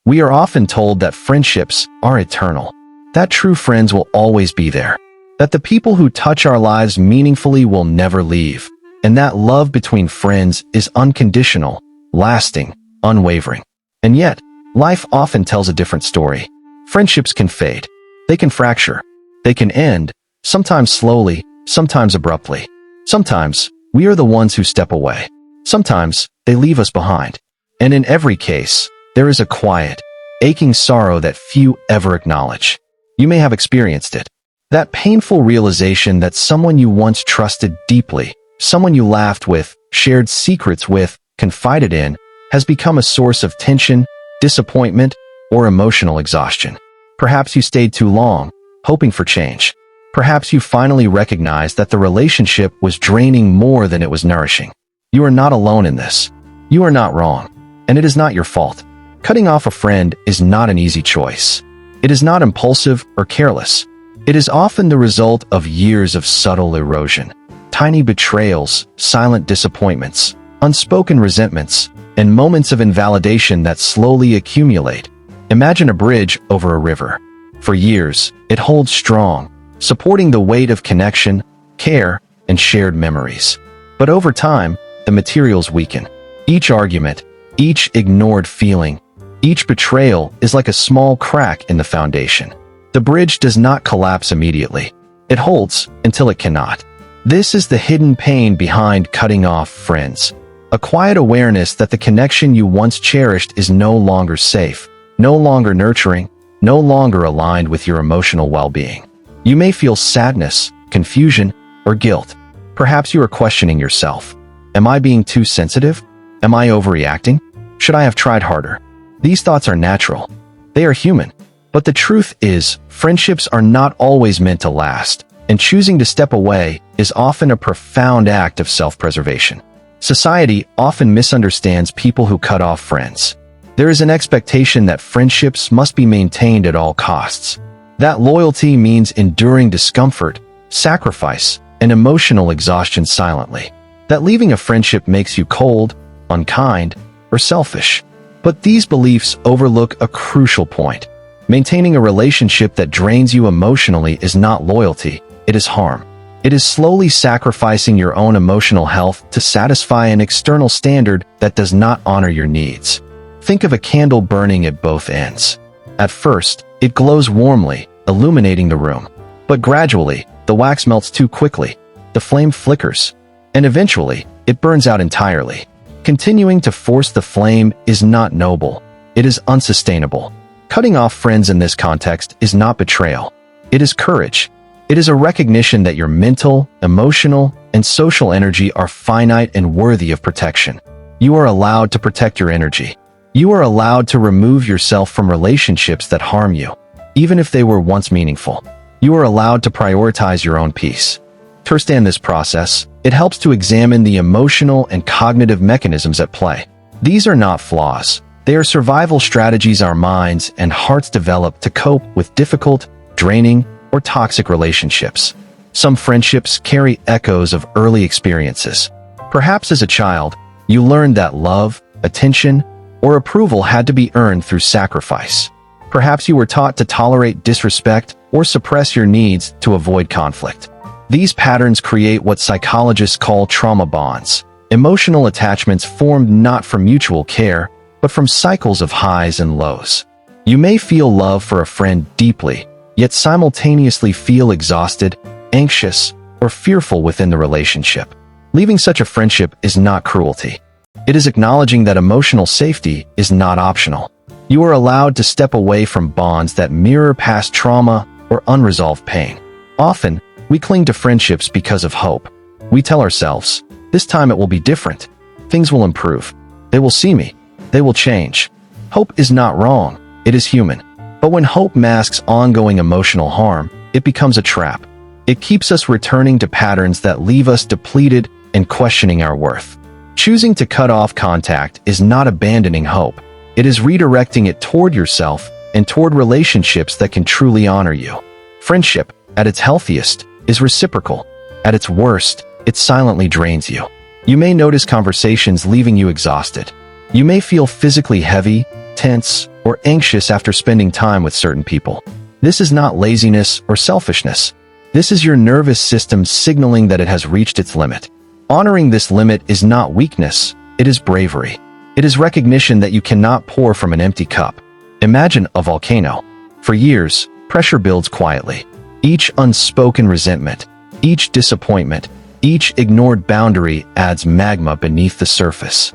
We are often told that friendships are eternal, that true friends will always be there, that the people who touch our lives meaningfully will never leave, and that love between friends is unconditional, lasting, unwavering. And yet, life often tells a different story. Friendships can fade. They can fracture. They can end, sometimes slowly, sometimes abruptly. Sometimes, we are the ones who step away. Sometimes, they leave us behind. And in every case, there is a quiet, aching sorrow that few ever acknowledge. You may have experienced it. That painful realization that someone you once trusted deeply, someone you laughed with, shared secrets with, confided in, has become a source of tension, disappointment, or emotional exhaustion. Perhaps you stayed too long, hoping for change. Perhaps you finally recognized that the relationship was draining more than it was nourishing. You are not alone in this. You are not wrong, and it is not your fault. Cutting off a friend is not an easy choice. It is not impulsive or careless. It is often the result of years of subtle erosion, tiny betrayals, silent disappointments, unspoken resentments, and moments of invalidation that slowly accumulate. Imagine a bridge over a river. For years, it holds strong, supporting the weight of connection, care, and shared memories. But over time, the materials weaken. Each argument, each ignored feeling, each betrayal is like a small crack in the foundation. The bridge does not collapse immediately. It holds until it cannot. This is the hidden pain behind cutting off friends. A quiet awareness that the connection you once cherished is no longer safe, no longer nurturing, no longer aligned with your emotional well-being. You may feel sadness, confusion, or guilt. Perhaps you are questioning yourself. Am I being too sensitive? Am I overreacting? Should I have tried harder? These thoughts are natural. They are human. But the truth is, friendships are not always meant to last, and choosing to step away is often a profound act of self-preservation. Society often misunderstands people who cut off friends. There is an expectation that friendships must be maintained at all costs. That loyalty means enduring discomfort, sacrifice, and emotional exhaustion silently. That leaving a friendship makes you cold, unkind, or selfish. But these beliefs overlook a crucial point. Maintaining a relationship that drains you emotionally is not loyalty, it is harm. It is slowly sacrificing your own emotional health to satisfy an external standard that does not honor your needs. Think of a candle burning at both ends. At first, it glows warmly, illuminating the room. But gradually, the wax melts too quickly, the flame flickers, and eventually, it burns out entirely. Continuing to force the flame is not noble. It is unsustainable. Cutting off friends in this context is not betrayal. It is courage. It is a recognition that your mental, emotional, and social energy are finite and worthy of protection. You are allowed to protect your energy. You are allowed to remove yourself from relationships that harm you, even if they were once meaningful. You are allowed to prioritize your own peace. To understand this process, it helps to examine the emotional and cognitive mechanisms at play. These are not flaws. They are survival strategies our minds and hearts develop to cope with difficult, draining, or toxic relationships. Some friendships carry echoes of early experiences. Perhaps as a child, you learned that love, attention, or approval had to be earned through sacrifice. Perhaps you were taught to tolerate disrespect or suppress your needs to avoid conflict. These patterns create what psychologists call trauma bonds, emotional attachments formed not from mutual care, but from cycles of highs and lows. You may feel love for a friend deeply, yet simultaneously feel exhausted, anxious, or fearful within the relationship. Leaving such a friendship is not cruelty. It is acknowledging that emotional safety is not optional. You are allowed to step away from bonds that mirror past trauma or unresolved pain. Often, we cling to friendships because of hope. We tell ourselves, this time it will be different. Things will improve. They will see me. They will change. Hope is not wrong. It is human. But when hope masks ongoing emotional harm, it becomes a trap. It keeps us returning to patterns that leave us depleted and questioning our worth. Choosing to cut off contact is not abandoning hope. It is redirecting it toward yourself and toward relationships that can truly honor you. Friendship, at its healthiest, is reciprocal. At its worst, it silently drains you. You may notice conversations leaving you exhausted. You may feel physically heavy, tense, or anxious after spending time with certain people. This is not laziness or selfishness. This is your nervous system signaling that it has reached its limit. Honoring this limit is not weakness, it is bravery. It is recognition that you cannot pour from an empty cup. Imagine a volcano. For years, pressure builds quietly. Each unspoken resentment, each disappointment, each ignored boundary adds magma beneath the surface.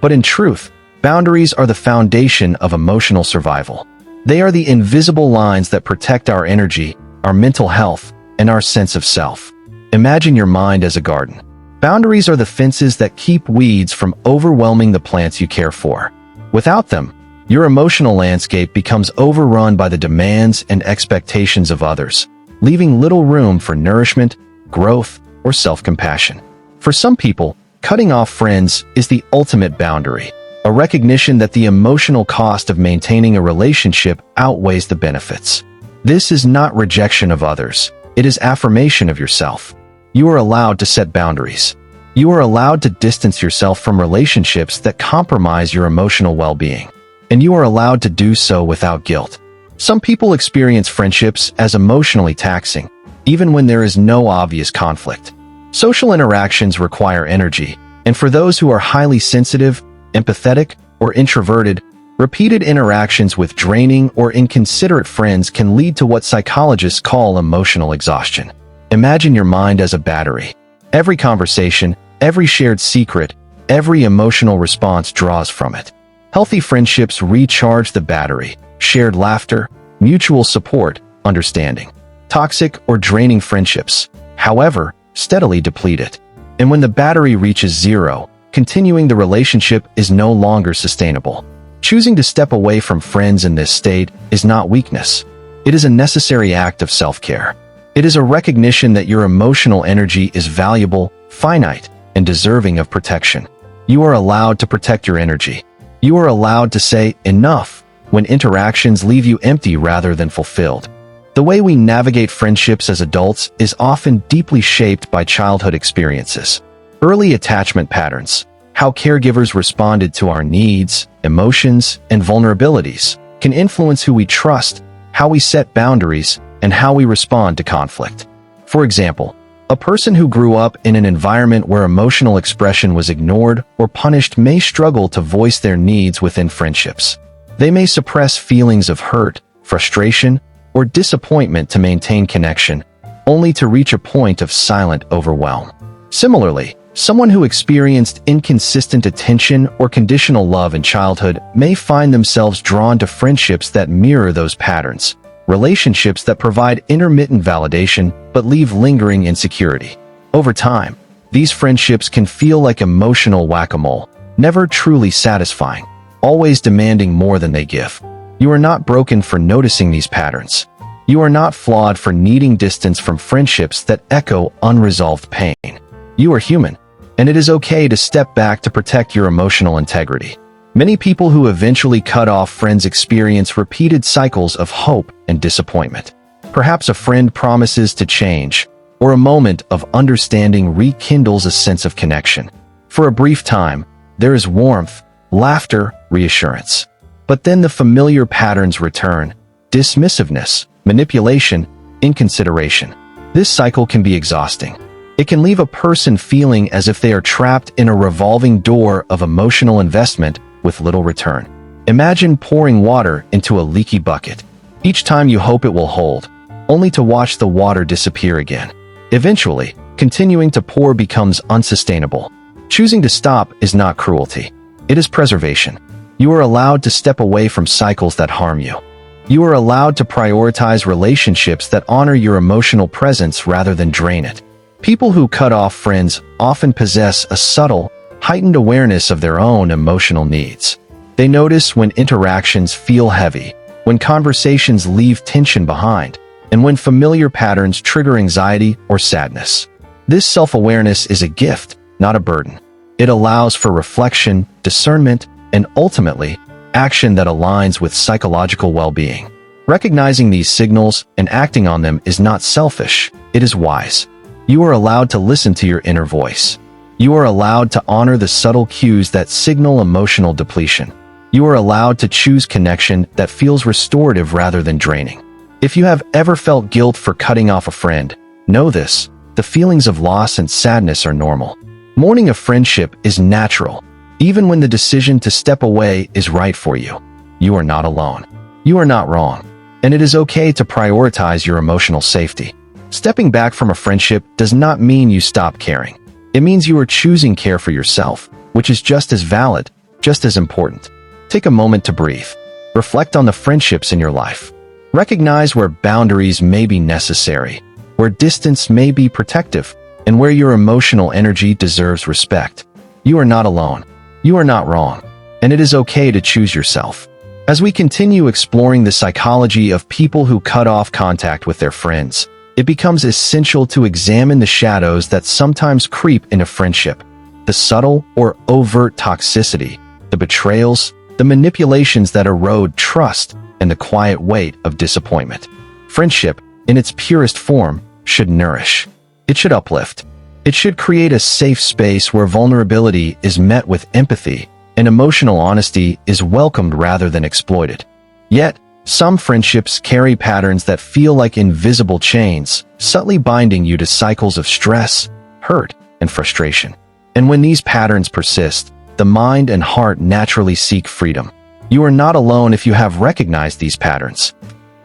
But in truth, boundaries are the foundation of emotional survival. They are the invisible lines that protect our energy, our mental health, and our sense of self. Imagine your mind as a garden. Boundaries are the fences that keep weeds from overwhelming the plants you care for. Without them, your emotional landscape becomes overrun by the demands and expectations of others, leaving little room for nourishment, growth, or self-compassion. For some people, cutting off friends is the ultimate boundary, a recognition that the emotional cost of maintaining a relationship outweighs the benefits. This is not rejection of others, it is affirmation of yourself. You are allowed to set boundaries. You are allowed to distance yourself from relationships that compromise your emotional well-being. And you are allowed to do so without guilt. Some people experience friendships as emotionally taxing, even when there is no obvious conflict. Social interactions require energy, and for those who are highly sensitive, empathetic, or introverted, repeated interactions with draining or inconsiderate friends can lead to what psychologists call emotional exhaustion. Imagine your mind as a battery. Every conversation, every shared secret, every emotional response draws from it. Healthy friendships recharge the battery, shared laughter, mutual support, understanding. Toxic or draining friendships, however, steadily deplete it. And when the battery reaches zero, continuing the relationship is no longer sustainable. Choosing to step away from friends in this state is not weakness. It is a necessary act of self-care. It is a recognition that your emotional energy is valuable, finite, and deserving of protection. You are allowed to protect your energy. You are allowed to say enough when interactions leave you empty rather than fulfilled. The way we navigate friendships as adults is often deeply shaped by childhood experiences. Early attachment patterns, how caregivers responded to our needs, emotions, and vulnerabilities, can influence who we trust, how we set boundaries, and how we respond to conflict. For example, a person who grew up in an environment where emotional expression was ignored or punished may struggle to voice their needs within friendships. They may suppress feelings of hurt, frustration, or disappointment to maintain connection, only to reach a point of silent overwhelm. Similarly, someone who experienced inconsistent attention or conditional love in childhood may find themselves drawn to friendships that mirror those patterns. Relationships that provide intermittent validation but leave lingering insecurity. Over time, these friendships can feel like emotional whack-a-mole, never truly satisfying, always demanding more than they give. You are not broken for noticing these patterns. You are not flawed for needing distance from friendships that echo unresolved pain. You are human, and it is okay to step back to protect your emotional integrity. Many people who eventually cut off friends experience repeated cycles of hope and disappointment. Perhaps a friend promises to change, or a moment of understanding rekindles a sense of connection. For a brief time, there is warmth, laughter, reassurance. But then the familiar patterns return: dismissiveness, manipulation, inconsideration. This cycle can be exhausting. It can leave a person feeling as if they are trapped in a revolving door of emotional investment with little return. Imagine pouring water into a leaky bucket. Each time you hope it will hold, only to watch the water disappear again. Eventually, continuing to pour becomes unsustainable. Choosing to stop is not cruelty. It is preservation. You are allowed to step away from cycles that harm you. You are allowed to prioritize relationships that honor your emotional presence rather than drain it. People who cut off friends often possess a subtle, heightened awareness of their own emotional needs. They notice when interactions feel heavy, when conversations leave tension behind, and when familiar patterns trigger anxiety or sadness. This self-awareness is a gift, not a burden. It allows for reflection, discernment, and ultimately, action that aligns with psychological well-being. Recognizing these signals and acting on them is not selfish, it is wise. You are allowed to listen to your inner voice. You are allowed to honor the subtle cues that signal emotional depletion. You are allowed to choose connection that feels restorative rather than draining. If you have ever felt guilt for cutting off a friend, know this: the feelings of loss and sadness are normal. Mourning a friendship is natural, even when the decision to step away is right for you. You are not alone. You are not wrong. And it is okay to prioritize your emotional safety. Stepping back from a friendship does not mean you stop caring. It means you are choosing care for yourself, which is just as valid, just as important. Take a moment to breathe. Reflect on the friendships in your life. Recognize where boundaries may be necessary, where distance may be protective, and where your emotional energy deserves respect. You are not alone. You are not wrong. And it is okay to choose yourself. As we continue exploring the psychology of people who cut off contact with their friends, it becomes essential to examine the shadows that sometimes creep into friendship. The subtle or overt toxicity, the betrayals, the manipulations that erode trust, and the quiet weight of disappointment. Friendship, in its purest form, should nourish. It should uplift. It should create a safe space where vulnerability is met with empathy and emotional honesty is welcomed rather than exploited. Yet, some friendships carry patterns that feel like invisible chains, subtly binding you to cycles of stress, hurt, and frustration. And when these patterns persist, the mind and heart naturally seek freedom. You are not alone if you have recognized these patterns.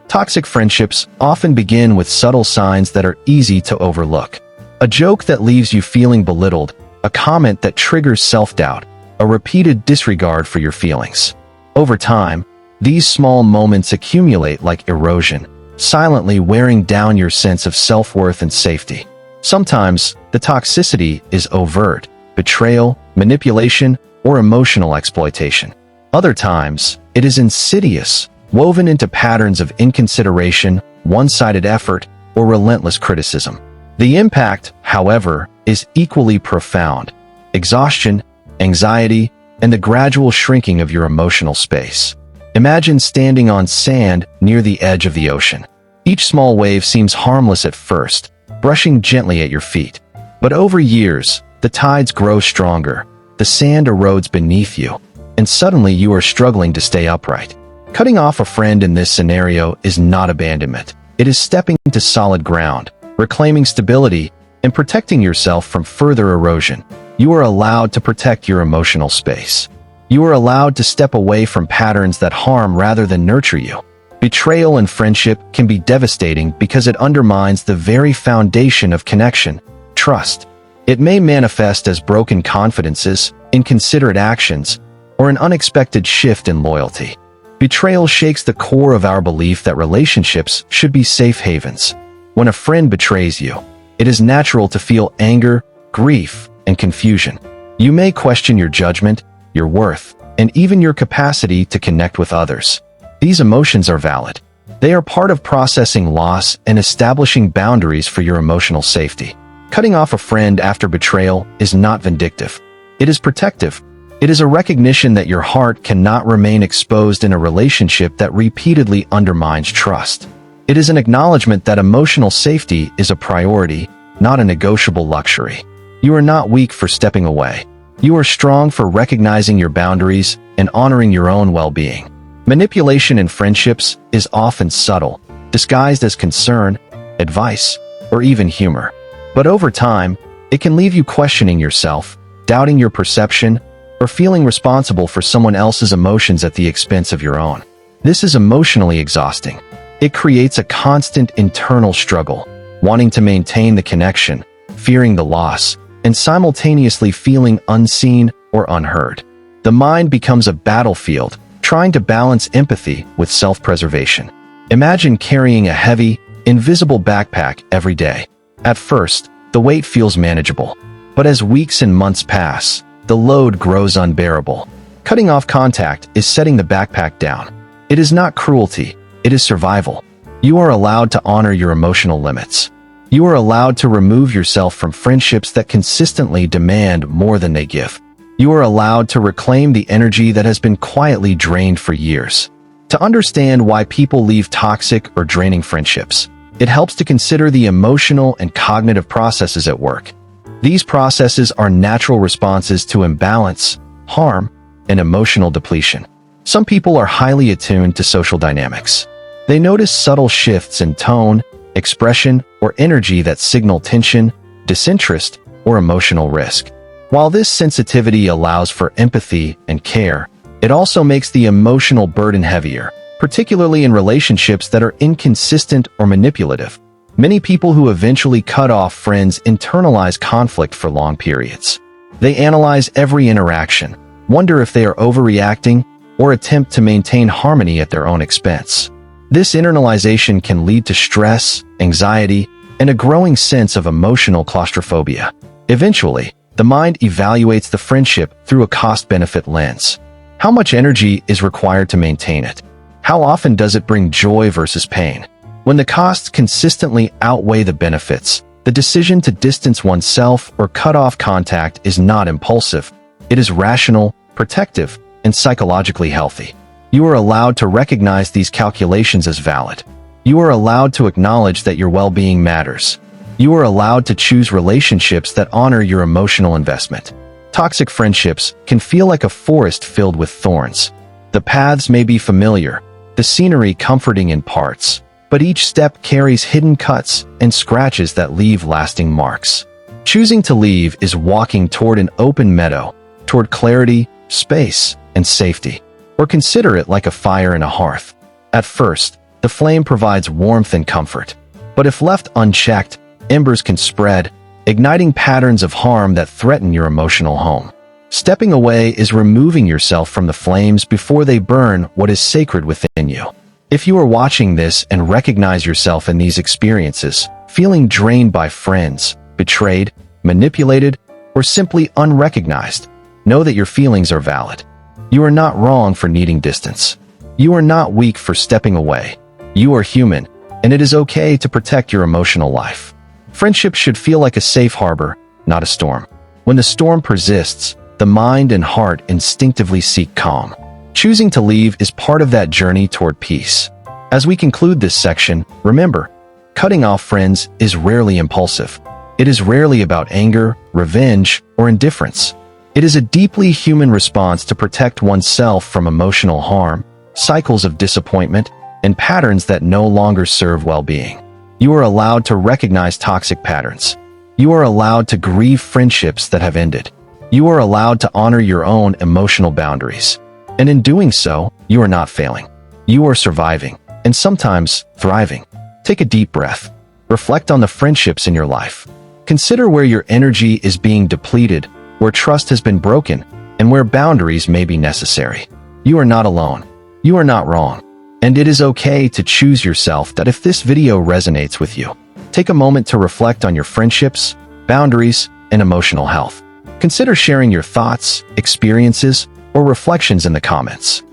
Toxic friendships often begin with subtle signs that are easy to overlook. A joke that leaves you feeling belittled, a comment that triggers self-doubt, a repeated disregard for your feelings. Over time, these small moments accumulate like erosion, silently wearing down your sense of self-worth and safety. Sometimes, the toxicity is overt: betrayal, manipulation, or emotional exploitation. Other times, it is insidious, woven into patterns of inconsideration, one-sided effort, or relentless criticism. The impact, however, is equally profound: exhaustion, anxiety, and the gradual shrinking of your emotional space. Imagine standing on sand near the edge of the ocean. Each small wave seems harmless at first, brushing gently at your feet. But over years, the tides grow stronger, the sand erodes beneath you, and suddenly you are struggling to stay upright. Cutting off a friend in this scenario is not abandonment. It is stepping to solid ground, reclaiming stability, and protecting yourself from further erosion. You are allowed to protect your emotional space. You are allowed to step away from patterns that harm rather than nurture you. Betrayal in friendship can be devastating because it undermines the very foundation of connection: trust. It may manifest as broken confidences, inconsiderate actions, or an unexpected shift in loyalty. Betrayal shakes the core of our belief that relationships should be safe havens. When a friend betrays you, it is natural to feel anger, grief, and confusion. You may question your judgment, your worth, and even your capacity to connect with others. These emotions are valid. They are part of processing loss and establishing boundaries for your emotional safety. Cutting off a friend after betrayal is not vindictive. It is protective. It is a recognition that your heart cannot remain exposed in a relationship that repeatedly undermines trust. It is an acknowledgement that emotional safety is a priority, not a negotiable luxury. You are not weak for stepping away. You are strong for recognizing your boundaries and honoring your own well-being. Manipulation in friendships is often subtle, disguised as concern, advice, or even humor. But over time, it can leave you questioning yourself, doubting your perception, or feeling responsible for someone else's emotions at the expense of your own. This is emotionally exhausting. It creates a constant internal struggle, wanting to maintain the connection, fearing the loss, and simultaneously feeling unseen or unheard. The mind becomes a battlefield, trying to balance empathy with self-preservation. Imagine carrying a heavy, invisible backpack every day. At first, the weight feels manageable, but as weeks and months pass, the load grows unbearable. Cutting off contact is setting the backpack down. It is not cruelty, it is survival. You are allowed to honor your emotional limits. You are allowed to remove yourself from friendships that consistently demand more than they give. You are allowed to reclaim the energy that has been quietly drained for years. To understand why people leave toxic or draining friendships, it helps to consider the emotional and cognitive processes at work. These processes are natural responses to imbalance, harm, and emotional depletion. Some people are highly attuned to social dynamics. They notice subtle shifts in tone, expression, or energy that signal tension, disinterest, or emotional risk. While this sensitivity allows for empathy and care, it also makes the emotional burden heavier, particularly in relationships that are inconsistent or manipulative. Many people who eventually cut off friends internalize conflict for long periods. They analyze every interaction, wonder if they are overreacting, or attempt to maintain harmony at their own expense. This internalization can lead to stress, anxiety, and a growing sense of emotional claustrophobia. Eventually, the mind evaluates the friendship through a cost-benefit lens. How much energy is required to maintain it? How often does it bring joy versus pain? When the costs consistently outweigh the benefits, the decision to distance oneself or cut off contact is not impulsive. It is rational, protective, and psychologically healthy. You are allowed to recognize these calculations as valid. You are allowed to acknowledge that your well-being matters. You are allowed to choose relationships that honor your emotional investment. Toxic friendships can feel like a forest filled with thorns. The paths may be familiar, the scenery comforting in parts, but each step carries hidden cuts and scratches that leave lasting marks. Choosing to leave is walking toward an open meadow, toward clarity, space, and safety. Or consider it like a fire in a hearth. At first, the flame provides warmth and comfort. But if left unchecked, embers can spread, igniting patterns of harm that threaten your emotional home. Stepping away is removing yourself from the flames before they burn what is sacred within you. If you are watching this and recognize yourself in these experiences, feeling drained by friends, betrayed, manipulated, or simply unrecognized, know that your feelings are valid. You are not wrong for needing distance. You are not weak for stepping away. You are human, and it is okay to protect your emotional life. Friendship should feel like a safe harbor, not a storm. When the storm persists, the mind and heart instinctively seek calm. Choosing to leave is part of that journey toward peace. As we conclude this section, remember, cutting off friends is rarely impulsive. It is rarely about anger, revenge, or indifference. It is a deeply human response to protect oneself from emotional harm, cycles of disappointment, and patterns that no longer serve well-being. You are allowed to recognize toxic patterns. You are allowed to grieve friendships that have ended. You are allowed to honor your own emotional boundaries. And in doing so, you are not failing. You are surviving, and sometimes thriving. Take a deep breath. Reflect on the friendships in your life. Consider where your energy is being depleted, where trust has been broken, and where boundaries may be necessary. You are not alone. You are not wrong. And it is okay to choose yourself. That if this video resonates with you, take a moment to reflect on your friendships, boundaries, and emotional health. Consider sharing your thoughts, experiences, or reflections in the comments.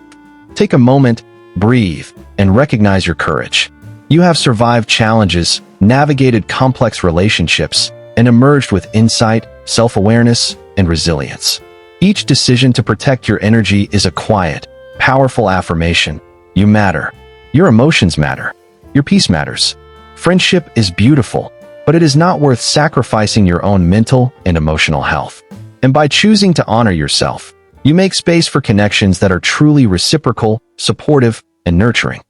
Take a moment, breathe, and recognize your courage. You have survived challenges, navigated complex relationships, and emerged with insight, self-awareness, and resilience. Each decision to protect your energy is a quiet, powerful affirmation. You matter. Your emotions matter. Your peace matters. Friendship is beautiful, but it is not worth sacrificing your own mental and emotional health. And by choosing to honor yourself, you make space for connections that are truly reciprocal, supportive, and nurturing.